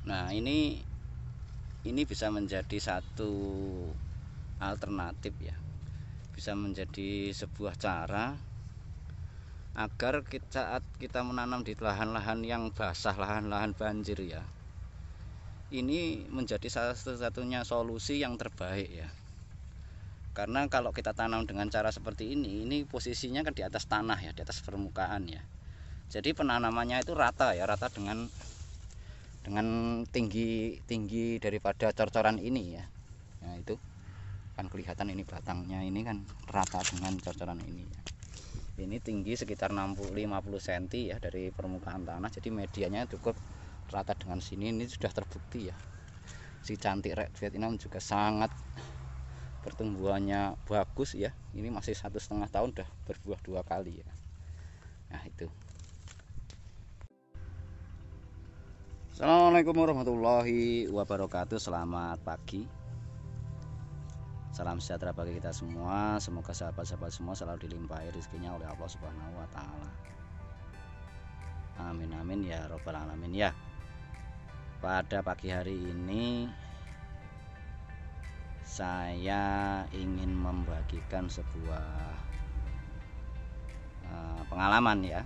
Nah, ini bisa menjadi satu alternatif ya, bisa menjadi sebuah cara agar saat kita menanam di lahan-lahan yang basah, lahan-lahan banjir ya, ini menjadi salah satu-satunya solusi yang terbaik ya. Karena kalau kita tanam dengan cara seperti ini posisinya kan di atas tanah ya, di atas permukaan ya. Jadi penanamannya itu rata ya, rata dengan tinggi daripada cor-coran ini ya. Nah, itu kan kelihatan ini batangnya ini kan rata dengan cor-coran ini ya. Ini tinggi sekitar 60-50 cm ya dari permukaan tanah. Jadi medianya cukup rata dengan sini. Ini sudah terbukti ya. Si cantik red Vietnam juga sangat pertumbuhannya bagus ya. Ini masih 1,5 tahun udah berbuah 2 kali ya. Nah, itu. Assalamualaikum warahmatullahi wabarakatuh. Selamat pagi, salam sejahtera bagi kita semua. Semoga sahabat-sahabat semua selalu dilimpahi rezekinya oleh Allah Subhanahu wa Ta'ala. Amin amin ya robbal alamin ya. Pada pagi hari ini saya ingin membagikan sebuah pengalaman ya.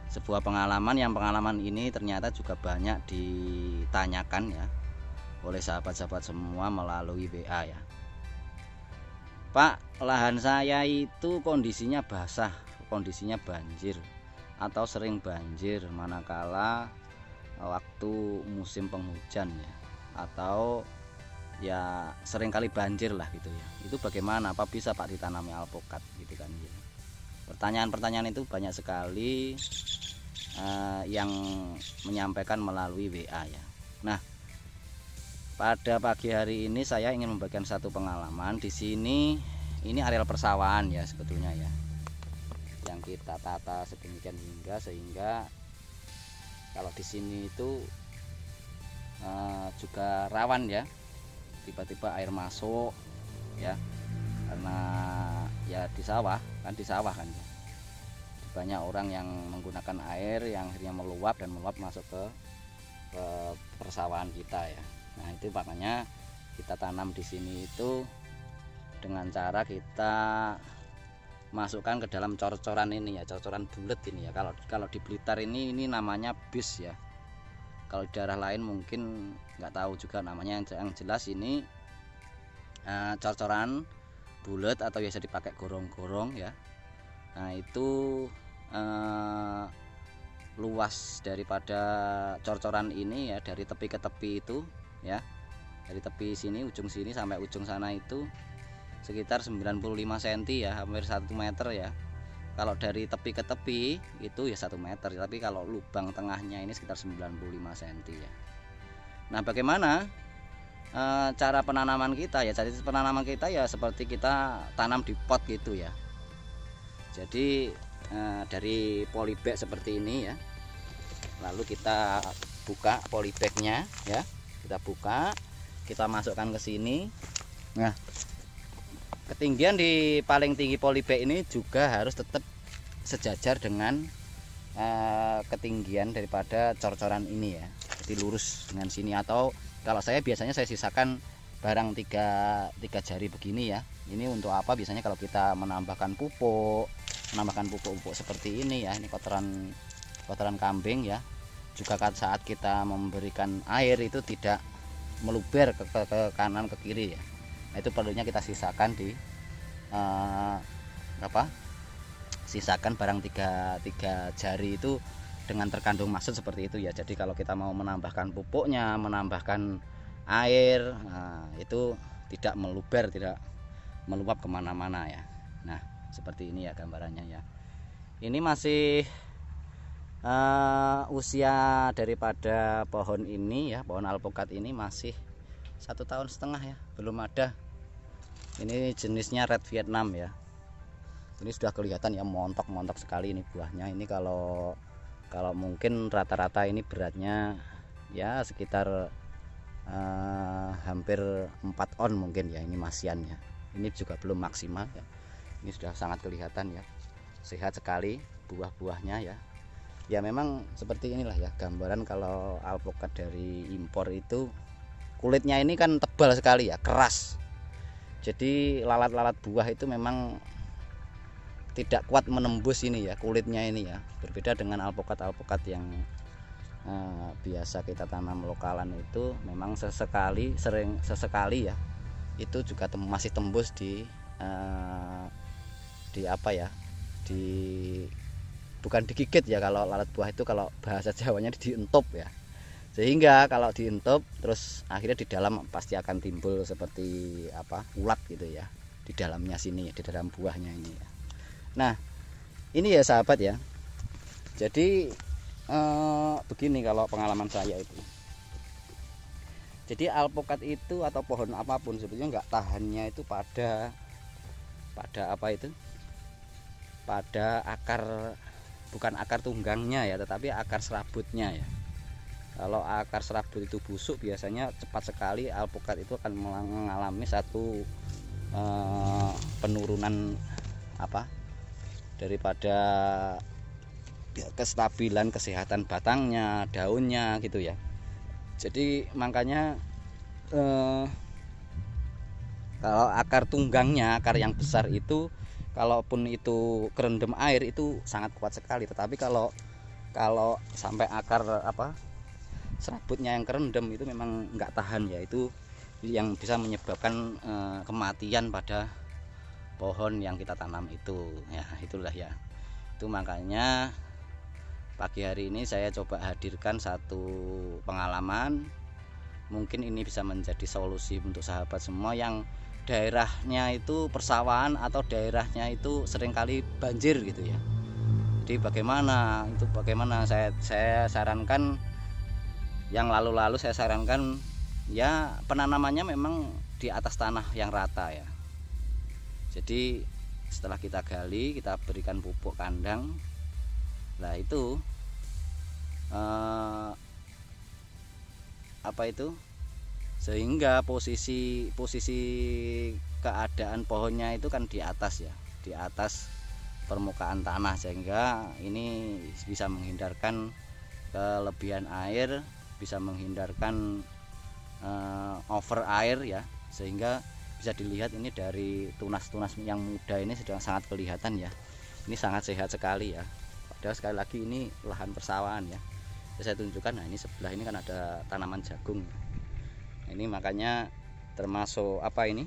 Sebuah pengalaman ini ternyata juga banyak ditanyakan ya oleh sahabat-sahabat semua melalui WA ya. Pak, lahan saya itu kondisinya basah, kondisinya banjir atau sering banjir manakala waktu musim penghujan ya, atau ya sering kali banjir lah gitu ya. Itu bagaimana? Apa bisa Pak ditanami alpukat gitu kan ya. Pertanyaan-pertanyaan itu banyak sekali yang menyampaikan melalui WA ya. Nah, pada pagi hari ini saya ingin membagikan satu pengalaman. Di sini ini areal persawahan ya sebetulnya ya, yang kita tata sedemikian sehingga kalau di sini itu juga rawan ya, tiba-tiba air masuk ya, karena ya di sawah kan ya. Banyak orang yang menggunakan air yang akhirnya meluap masuk ke persawahan kita ya. Nah, itu makanya kita tanam di sini itu dengan cara kita masukkan ke dalam cor-coran ini ya, cor-coran bulat ini ya. Kalau di Blitar ini namanya bis ya. Kalau di daerah lain mungkin nggak tahu juga namanya. Yang jelas ini cor-coran bulat atau biasa dipakai gorong-gorong ya. Nah, itu luas daripada cor-coran ini ya, dari tepi ke tepi itu ya, dari tepi sini ujung sini sampai ujung sana itu sekitar 95 cm ya, hampir 1 meter ya. Kalau dari tepi ke tepi itu ya 1 meter, tapi kalau lubang tengahnya ini sekitar 95 cm ya. Nah, bagaimana cara penanaman kita ya? Jadi penanaman kita ya seperti kita tanam di pot gitu ya. Jadi dari polybag seperti ini ya, lalu kita buka polybagnya ya, kita buka, kita masukkan ke sini. Nah, ketinggian di paling tinggi polybag ini juga harus tetap sejajar dengan ketinggian daripada cor-coran ini ya, jadi lurus dengan sini. Atau kalau saya biasanya saya sisakan barang tiga jari begini ya. Ini untuk apa? Biasanya kalau kita menambahkan pupuk seperti ini ya, ini kotoran kambing ya, juga saat kita memberikan air itu tidak meluber ke kanan ke kiri ya. Nah, itu perlunya kita sisakan sisakan barang tiga jari itu dengan terkandung maksud seperti itu ya. Jadi kalau kita mau menambahkan pupuknya, menambahkan air, nah, itu tidak meluber, tidak meluap kemana-mana ya. Nah, seperti ini ya gambarannya ya. Ini masih usia daripada pohon ini ya, pohon alpukat ini masih 1,5 tahun ya, belum ada. Ini jenisnya red Vietnam ya. Ini sudah kelihatan ya, montok sekali ini buahnya. Ini kalau mungkin rata-rata ini beratnya ya sekitar hampir 4 on mungkin ya, ini masiannya. Ini juga belum maksimal ya. Ini sudah sangat kelihatan ya, sehat sekali buah-buahnya ya. Ya memang seperti inilah ya gambaran kalau alpukat dari impor itu kulitnya ini kan tebal sekali ya, keras. Jadi lalat-lalat buah itu memang tidak kuat menembus ini ya kulitnya ini ya. Berbeda dengan alpukat-alpukat yang biasa kita tanam lokalan itu memang sesekali ya itu juga masih tembus di apa ya, di bukan digigit ya, kalau lalat buah itu kalau bahasa Jawanya dientup ya, sehingga kalau dientup terus akhirnya di dalam pasti akan timbul seperti apa, ulat gitu ya di dalamnya sini, di dalam buahnya ini ya. Nah ini ya sahabat ya, jadi begini kalau pengalaman saya itu, jadi alpukat itu atau pohon apapun sebetulnya nggak tahannya itu pada apa itu, pada akar, bukan akar tunggangnya ya, tetapi akar serabutnya ya. Kalau akar serabut itu busuk biasanya cepat sekali alpukat itu akan mengalami satu penurunan apa, daripada kestabilan kesehatan batangnya, daunnya gitu ya. Jadi makanya kalau akar tunggangnya, akar yang besar itu kalaupun itu kerendam air itu sangat kuat sekali. Tetapi kalau sampai akar apa, serabutnya yang kerendam itu memang nggak tahan ya, itu yang bisa menyebabkan kematian pada pohon yang kita tanam itu ya. Itulah ya, itu makanya pagi hari ini saya coba hadirkan satu pengalaman, mungkin ini bisa menjadi solusi untuk sahabat semua yang daerahnya itu persawahan atau daerahnya itu seringkali banjir gitu ya. Jadi bagaimana saya sarankan, yang lalu-lalu saya sarankan ya penanamannya memang di atas tanah yang rata ya. Jadi setelah kita gali, kita berikan pupuk kandang. Nah itu apa itu, sehingga posisi keadaan pohonnya itu kan di atas ya, di atas permukaan tanah, sehingga ini bisa menghindarkan kelebihan air, bisa menghindarkan over air ya, sehingga bisa dilihat ini dari tunas-tunas yang muda ini sudah sangat kelihatan ya, ini sangat sehat sekali ya. Padahal sekali lagi ini lahan persawahan ya. Saya tunjukkan, nah ini sebelah ini kan ada tanaman jagung. Ini makanya termasuk apa ini,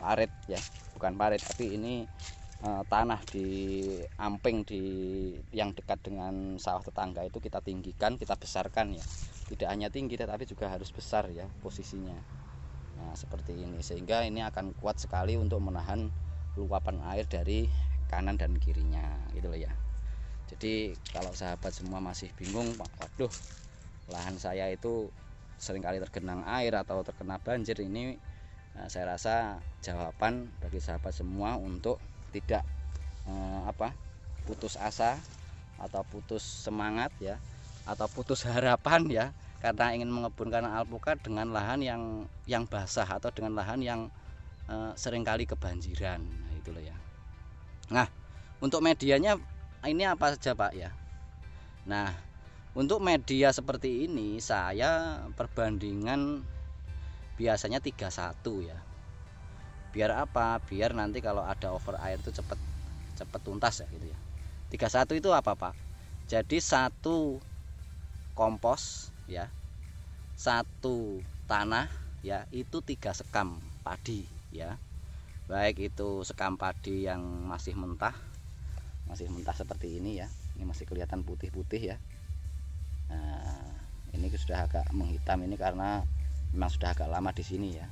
parit ya, bukan parit tapi ini tanah di amping di yang dekat dengan sawah tetangga itu kita tinggikan, kita besarkan ya. Tidak hanya tinggi tetapi juga harus besar ya posisinya. Nah seperti ini, sehingga ini akan kuat sekali untuk menahan luapan air dari kanan dan kirinya gitu loh ya. Jadi kalau sahabat semua masih bingung, waduh lahan saya itu seringkali tergenang air atau terkena banjir, ini saya rasa jawaban bagi sahabat semua untuk tidak putus asa atau putus semangat ya, atau putus harapan ya, karena ingin mengembangkan alpukat dengan lahan yang basah atau dengan lahan yang seringkali kebanjiran. Nah, itu loh ya. Nah, untuk medianya ini apa saja Pak ya? Nah, untuk media seperti ini saya perbandingan biasanya 31 ya. Biar apa? Biar nanti kalau ada over air itu cepet tuntas ya gitu ya. 31 itu apa Pak? Jadi satu kompos ya, satu tanah ya, itu 3 sekam padi ya. Baik itu sekam padi yang masih mentah seperti ini ya, ini masih kelihatan putih-putih ya. Nah, ini sudah agak menghitam ini karena memang sudah agak lama di sini ya,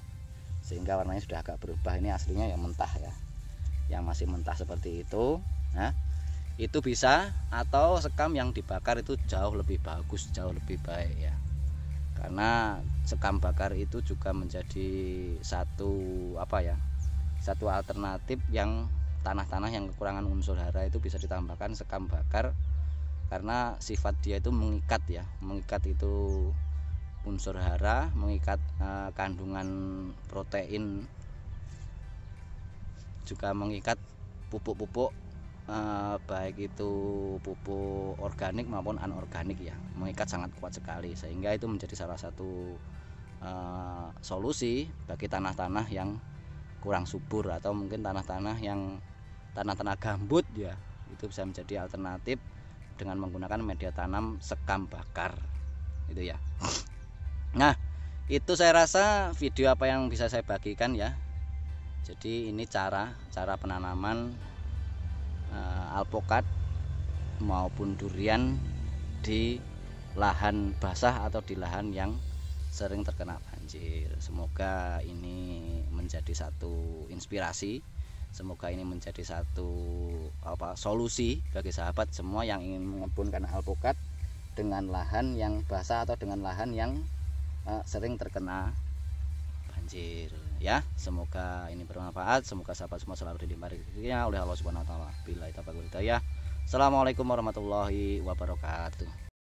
sehingga warnanya sudah agak berubah. Ini aslinya yang mentah ya, yang masih mentah seperti itu. Nah, itu bisa, atau sekam yang dibakar itu jauh lebih bagus, jauh lebih baik ya, karena sekam bakar itu juga menjadi satu satu alternatif yang tanah-tanah yang kekurangan unsur hara itu bisa ditambahkan sekam bakar, karena sifat dia itu mengikat ya, mengikat itu unsur hara, mengikat kandungan protein, juga mengikat pupuk-pupuk baik itu pupuk organik maupun anorganik ya, mengikat sangat kuat sekali, sehingga itu menjadi salah satu solusi bagi tanah-tanah yang kurang subur atau mungkin tanah-tanah yang tanah-tanah gambut ya, itu bisa menjadi alternatif dengan menggunakan media tanam sekam bakar itu ya. Nah, itu saya rasa video apa yang bisa saya bagikan ya. Jadi ini cara penanaman alpukat maupun durian di lahan basah atau di lahan yang sering terkena banjir. Semoga ini menjadi satu inspirasi, semoga ini menjadi satu solusi bagi sahabat semua yang ingin mengembunkan alpukat dengan lahan yang basah atau dengan lahan yang sering terkena banjir ya. Semoga ini bermanfaat, semoga sahabat semua selalu dilimpahi rezekinya oleh Allah Subhanahu wa taala. Billahi taufiq wal hidayah. Assalamualaikum warahmatullahi wabarakatuh.